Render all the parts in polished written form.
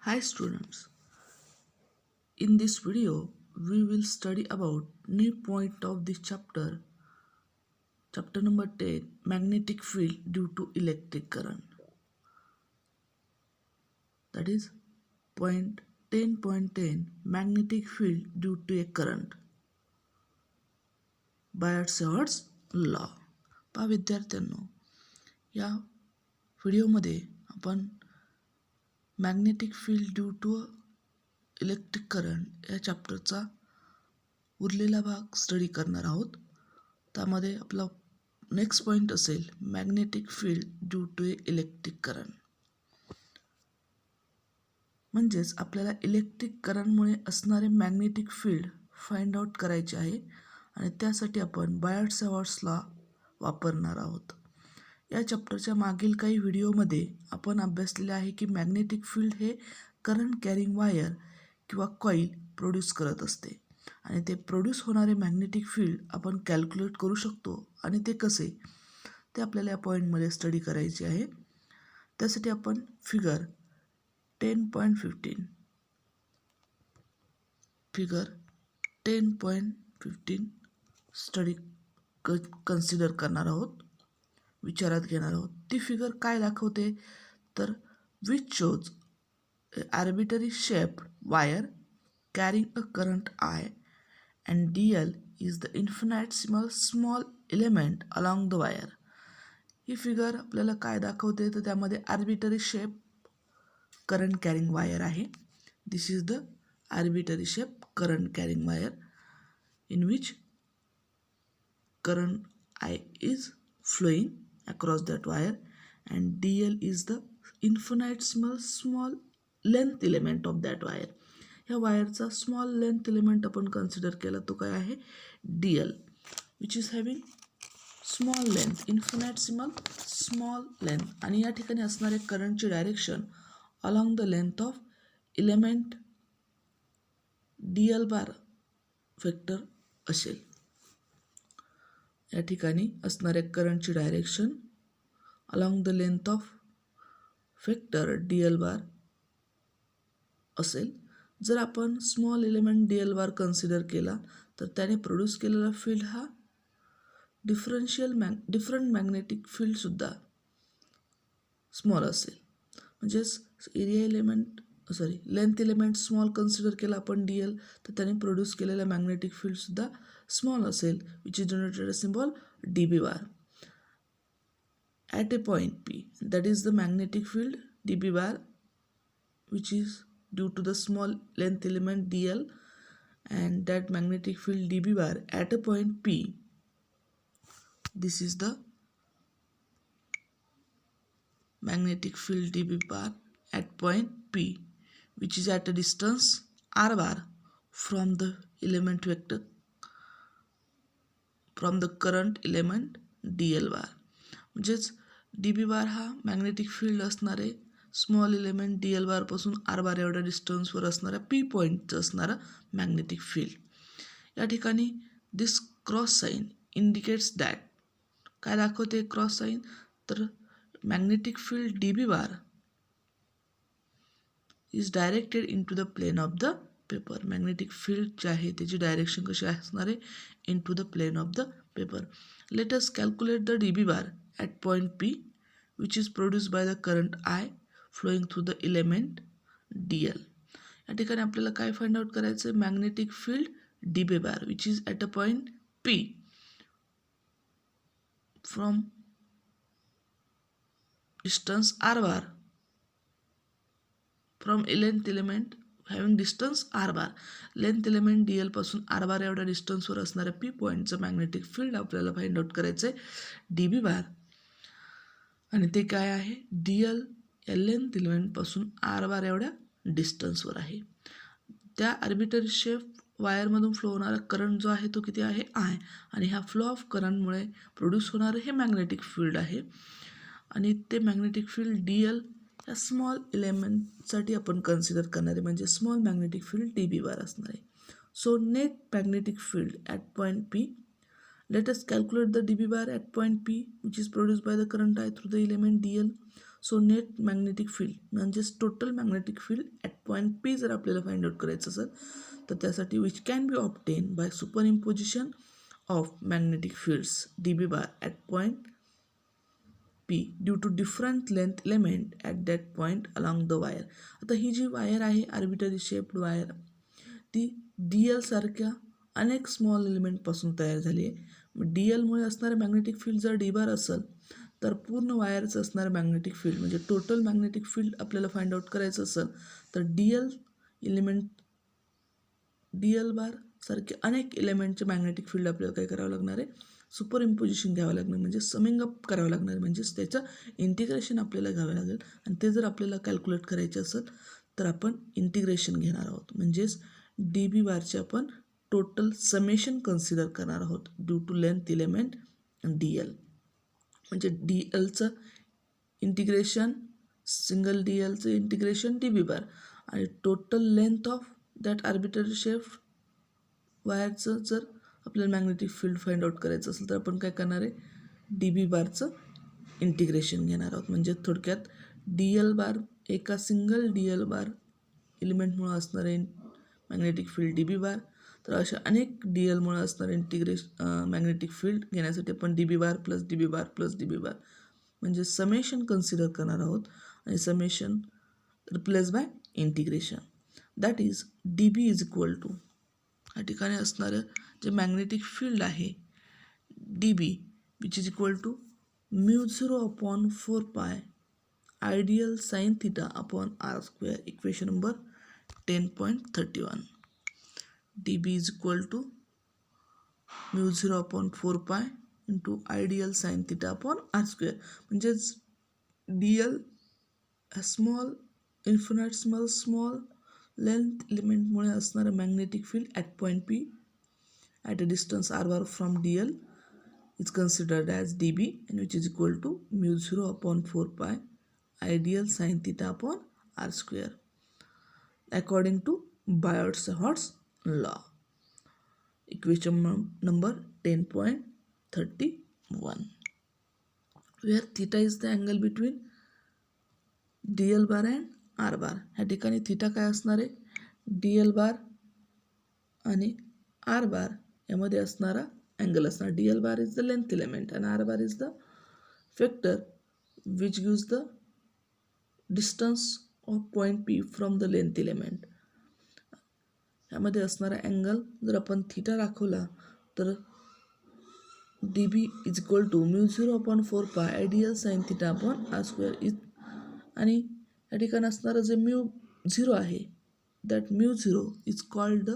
Hi students, in this video we will study about new point of this chapter number 10, magnetic field due to electric current. That is point 10.10, magnetic field due to a current. Biot Savart's law. पहा विद्यार्थ्यांनो, या व्हिडिओमध्ये आपण magnetic field due to electric current या चॅप्टरचा उरलेला भाग study करणार आहोत. त्यामध्ये आपला नेक्स्ट पॉईंट असेल magnetic field due to a electric current. म्हणजेच आपल्याला इलेक्ट्रिक करंटमुळे असणारे मॅग्नेटिक फील्ड फाइंड आउट करायचे आहे आणि त्यासाठी आपण बायट-सॅवर्ट्स लॉ वापरणार आहोत. या चॅप्टरच्या मागील काही व्हिडिओमध्ये आपण अभ्यासलेले आहे की मॅग्नेटिक फील्ड हे करंट कॅरिंग वायर किंवा कॉईल प्रोड्यूस करत असते आणि ते प्रोड्यूस होणारे मॅग्नेटिक फील्ड आपण कॅल्क्युलेट करू शकतो. आणि ते कसे ते आपल्याला या पॉईंटमध्ये स्टडी करायचे आहे. त्यासाठी आपण फिगर 10.15 स्टडी कन्सिडर करणार आहोत, विचारात घेणार आहोत. ती फिगर काय दाखवते तर which shows arbitrary shape wire carrying a current I and DL is the infinitesimal small element along the wire. ही फिगर आपल्याला काय दाखवते तर त्यामध्ये arbitrary shape current carrying wire आहे. This is the arbitrary shape current carrying wire in which current I is flowing across that wire and DL is the infinitesimal small length element of that wire. ह्या वायरचा small length element आपण consider केला तो काय आहे DL, which is having small length, infinitesimal small length. आणि या ठिकाणी असणारे करंटची direction along the length of element DL bar vector असेल. या ठिकाणी असणाऱ्या करंटची direction along the length of vector DL bar असेल. जर आपण small element DL bar consider केला तर त्याने प्रोड्यूस केलेला फील्ड हा डिफरंट मॅग्नेटिक फील्डसुद्धा स्मॉल असेल. म्हणजेच लेंथ एलिमेंट स्मॉल कन्सिडर केला आपण DL तर त्याने प्रोड्यूस केलेला मॅग्नेटिक फील्डसुद्धा स्मॉल असेल, which is denoted symbol DB bar. At a point P, that is the magnetic field DB bar which is due to the small length element DL and that magnetic field DB bar at a point P. This is the magnetic field DB bar at point P, which is at a distance R bar from the element vector, from the current element DL bar. म्हणजेच DB बार हा magnetic field असणारे small element DL बार पासून R बार एवढ्या डिस्टन्सवर असणाऱ्या P पॉईंटचं असणारं magnetic field. या ठिकाणी this cross sign indicates that, काय दाखवते क्रॉस साईन तर magnetic field DB bar is directed into the plane of the paper. Magnetic field जे आहे त्याची डायरेक्शन कशी असणार आहे into the plane of the paper. Let us calculate the DB bar at point P which is produced by the current I flowing through the element DL. या ठिकाणी आपल्याला काय फाइंड आउट करायचं आहे magnetic field DB bar which is at a point P from distance R bar from length element having distance R bar. Length element DL पासून R बार एवढ्या डिस्टन्सवर असणाऱ्या P पॉईंटचं magnetic field आपल्याला फाइंड आउट करायचं आहे DB बार. आणि ते काय आहे DL या लेंथ एलिमेंटपासून R बार एवढ्या डिस्टन्सवर आहे. त्या आर्बिटरी शेप वायरमधून फ्लो होणारा करंट जो आहे तो किती आहे I, आणि ह्या फ्लो ऑफ करंटमुळे प्रोड्यूस होणारं हे मॅग्नेटिक फील्ड आहे. आणि ते मॅग्नेटिक फील्ड DL या स्मॉल एलिमेंटसाठी आपण कन्सिडर करणार आहे, म्हणजे स्मॉल मॅग्नेटिक फील्ड DB बार असणार आहे. So net magnetic field at point P. Let us calculate the DB bar at point P, which is produced by the current I through the element DL. So net magnetic field म्हणजेच total magnetic field at point P जर आपल्याला find out करायचं असेल तर त्यासाठी which can be obtain by superposition of magnetic fields D B bar at point P due to different length element at that point along the wire. आता ही जी wire आहे आर्बिटरी शेप्ड वायर ती D एलसारख्या अनेक small एलिमेंटपासून तयार झाली आहे. मग डी एलमुळे असणारे मॅग्नेटिक फील्ड जर डी बार असेल तर पूर्ण वायरचं असणारं मॅग्नेटिक फील्ड म्हणजे टोटल मॅग्नेटिक फील्ड आपल्याला फाइंड आउट करायचं असेल तर D L element D L बार सारखे अनेक एलिमेंटचे मॅग्नेटिक फील्ड आपल्याला काय करावं लागणार आहे सुपर इम्पोजिशन घ्यावं लागणार म्हणजे समिंग अप करावं लागणार म्हणजेच त्याचं इंटिग्रेशन आपल्याला घ्यावं लागेल आणि ते जर आपल्याला कॅल्क्युलेट करायचे असेल तर आपण इंटिग्रेशन घेणार आहोत म्हणजेच डी बी बारचे आपण टोटल समेशन कन्सिडर करणार आहोत due to length element D L म्हणजे डी एलचं इंटिग्रेशन सिंगल डी एलचं इंटिग्रेशन डी बी बार आणि total length of that arbitrary shape वायरचं जर आपल्याला मॅग्नेटिक फील्ड फाइंड आउट करायचं असेल तर आपण काय करणार आहे डी बी बारचं इंटिग्रेशन घेणार आहोत म्हणजे थोडक्यात डी एल बार एका सिंगल डी एल बार एलिमेंटमुळे असणारे magnetic field D B bar तर अशा अनेक डी एलमुळे असणारे मॅग्नेटिक फील्ड घेण्यासाठी आपण D B bar plus D B bar plus D B bar म्हणजे समेशन कन्सिडर करणार आहोत आणि summation replace by integration that is D B is equal to या ठिकाणी असणारं जे मॅग्नेटिक फील्ड आहे D B which is equal to mu 0/4 ideal sine theta upon R square equation number 10.31 D B is equal to mu 0/4 into ideal sine theta upon R square म्हणजेच D L small infinite small length एलिमेंटमुळे असणारं magnetic field at point P at a distance R bar from D L is considered as dB and which is equal to mu 0/4 ideal sin theta upon r square according to Biot-Savart's law. Equation number 10.31 where theta is the angle between dl bar and r bar. ह्या ठिकाणी theta काय असणार आहे dl बार आणि r बार यामध्ये असणारा angle असणार dl bar is the length element and r bar is the vector which gives the distance of point P from the length element. यामध्ये असणारा अँगल जर आपण थीटा दाखवला तर D B is equal to mu 0/4 ideal sine theta upon R square is आणि या ठिकाणी असणारं जे म्यू 0 आहे that mu 0 is called the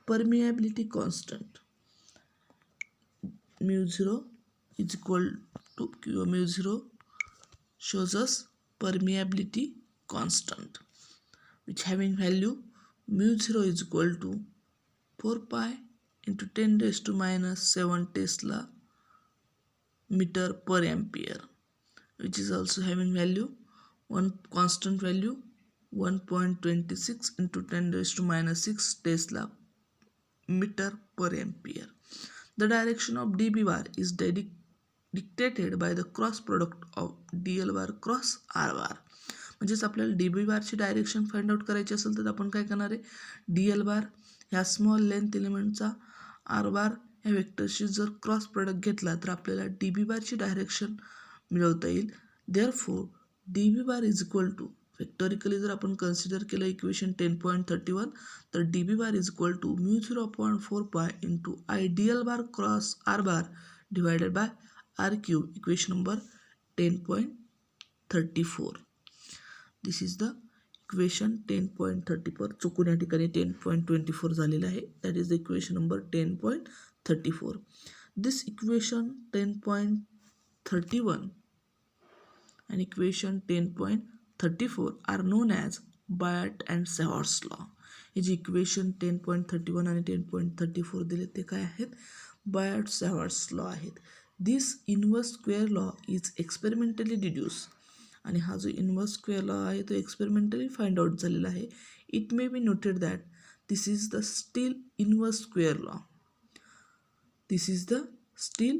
permeability constant. mu 0 is equal to mu 0 shows us permeability constant which having value mu 0 is equal to 4 pi into 10 raised to minus 7 Tesla meter per ampere which is also having value one constant value 1.26 into 10 raised to minus 6 Tesla meter per ampere. The direction of dB bar is dictated by the cross product of dl bar cross r bar. म्हणजेच आपल्याला D बी बारची direction find out करायची असेल तर आपण काय करणार आहे डी एल बार ह्या स्मॉल लेंथ एलिमेंटचा आर बार ह्या वेक्टरशी जर क्रॉस प्रोडक्ट घेतला तर आपल्याला डी बी बारची डायरेक्शन मिळवता येईल. Therefore D B bar is equal to vectorially जर आपण कन्सिडर केलं इक्वेशन 10.31 तर D B bar is equal to mu 0/4 into ideal bar cross R bar divided by R cube equation number 10.34. This is the equation 10.34 चुकून या ठिकाणी 10.24 झालेलं आहे that is the equation number 10.34. This equation 10.31 and equation 10.34 are known as Biot-Savart's law. हे जी equation 10.31 आणि 10.34 दिले ते काय आहेत Biot-Savart's law आहेत. This inverse square law is experimentally deduce आणि हा जो इनवर्स स्क्वेअर लॉ आहे तो एक्सपेरिमेंटली फाइंड आउट झालेला आहे. It may be noted that this is the steel inverse square law. This is the steel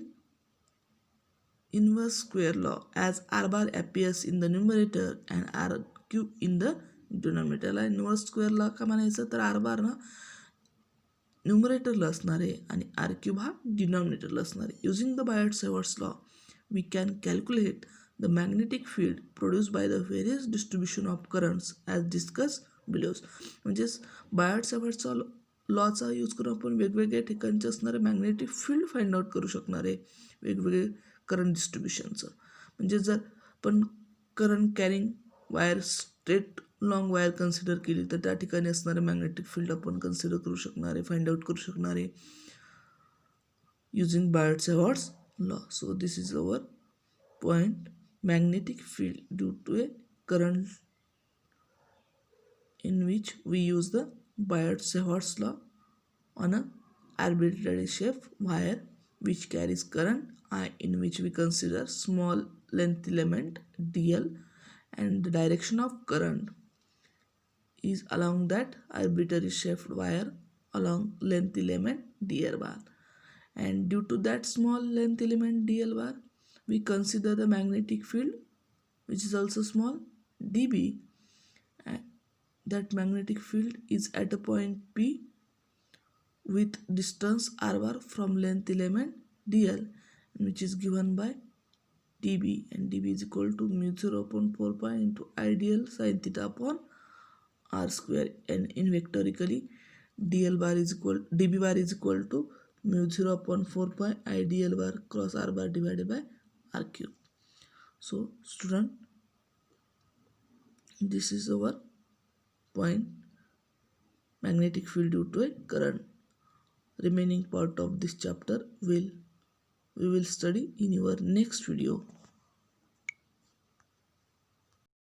inverse square law as r bar appears in the numerator and r cube in the denominator. ला inverse स्क्वेअरला का म्हणायचं तर R बार ना न्युमरेटरला असणार आहे आणि R cube हा डिनॉमिनेटरला असणार आहे. Using the Biot Savart's law we can calculate the magnetic field produce by the various distribution of currents as discuss below. म्हणजेच बायट-सेवर्ट्सचा लॉचा यूज करून आपण वेगवेगळ्या ठिकाणचे असणारे मॅग्नेटिक फील्ड फाइंड आउट करू शकणार आहे वेगवेगळे करंट डिस्ट्रीब्युशनचं. म्हणजे जर पण current carrying wire straight long wire consider केली तर त्या ठिकाणी असणारे मॅग्नेटिक फील्ड आपण कन्सिडर करू शकणार आहे, फाइंड आउट करू शकणार आहे using Biot Savart's law. So this is our point, magnetic field due to a current in which we use the Biot-Savart's law on a arbitrary shape wire which carries current I, in which we consider small length element dl, and the direction of current is along that arbitrary shaped wire along length element dl bar, and due to that small length element dl bar we consider the magnetic field which is also small dB. That magnetic field is at a point P with distance r bar from length element dl, which is given by dB, and dB is equal to mu 0 upon 4 pi into I dl sin theta upon r square, and in vectorically dB bar is equal to mu 0 upon 4 pi I dl bar cross r bar divided by r cube. So student, this is our point, magnetic field due to a current. Remaining part of this chapter we will study in your next video.